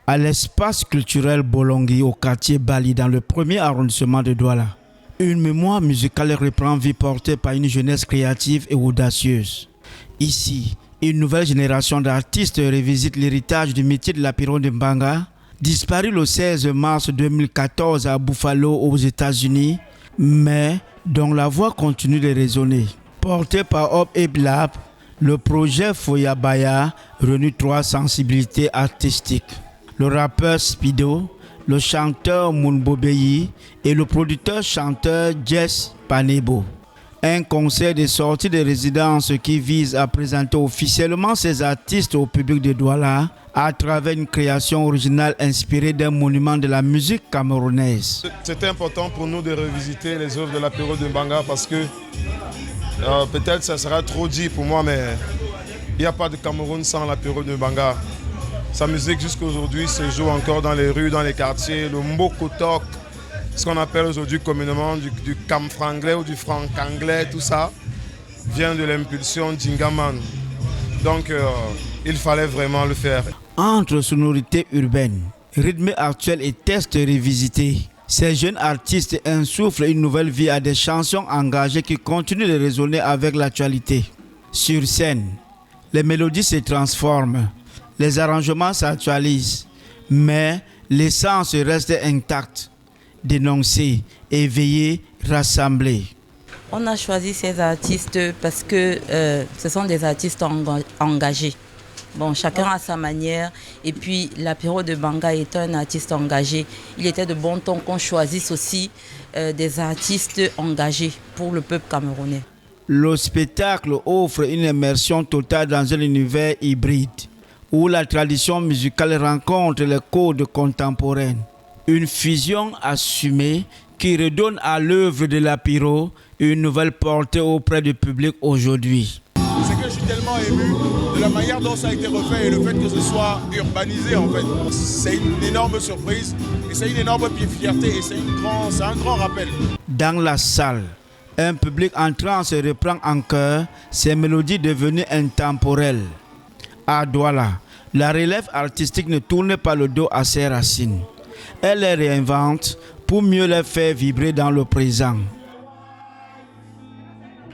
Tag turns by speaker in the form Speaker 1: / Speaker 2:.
Speaker 1: à l'espace culturel Bolongi au quartier Bali dans le premier arrondissement de Douala. Une mémoire musicale reprend vie portée par une jeunesse créative et audacieuse. Ici, une nouvelle génération d'artistes revisite l'héritage du métier de l'apéro de Mbanga, disparu le 16 mars 2014 à Buffalo aux États-Unis, mais dont la voix continue de résonner. Porté par Hop et Blab, le projet Foyabaya réunit trois sensibilités artistiques. Le rappeur Spido, le chanteur Mounbobeyi et le producteur-chanteur Jess Panebo. Un concert de sortie de résidence qui vise à présenter officiellement ces artistes au public de Douala à travers une création originale inspirée d'un monument de la musique camerounaise.
Speaker 2: C'est important pour nous de revisiter les œuvres de l'apéro de Mbanga parce que peut-être ça sera trop dit pour moi, mais il n'y a pas de Cameroun sans l'apéro de Mbanga. Sa musique jusqu'à aujourd'hui se joue encore dans les rues, dans les quartiers. Le Mokotok, ce qu'on appelle aujourd'hui communément du camfranglais ou du franc-anglais, tout ça vient de l'impulsion d'Ingaman. Donc il fallait vraiment le faire.
Speaker 1: Entre sonorités urbaines, rythmes actuels et textes revisités, ces jeunes artistes insufflent une nouvelle vie à des chansons engagées qui continuent de résonner avec l'actualité. Sur scène, les mélodies se transforment, les arrangements s'actualisent, mais l'essence reste intacte. Dénoncer, éveiller, rassembler.
Speaker 3: On a choisi ces artistes parce que ce sont des artistes engagés. Bon, chacun a sa manière. Et puis, l'apéro de Mbanga est un artiste engagé. Il était de bon ton qu'on choisisse aussi des artistes engagés pour le peuple camerounais.
Speaker 1: Le spectacle offre une immersion totale dans un univers hybride où la tradition musicale rencontre les codes contemporains. Une fusion assumée qui redonne à l'œuvre de l'apéro une nouvelle portée auprès du public aujourd'hui.
Speaker 4: C'est que je suis tellement ému de la manière dont ça a été refait et le fait que ce soit urbanisé en fait. C'est une énorme surprise et c'est une énorme fierté et c'est un grand rappel.
Speaker 1: Dans la salle, un public en transe reprend en chœur ces mélodies devenues intemporelles. À Douala, la relève artistique ne tourne pas le dos à ses racines. Elle les réinvente pour mieux les faire vibrer dans le présent.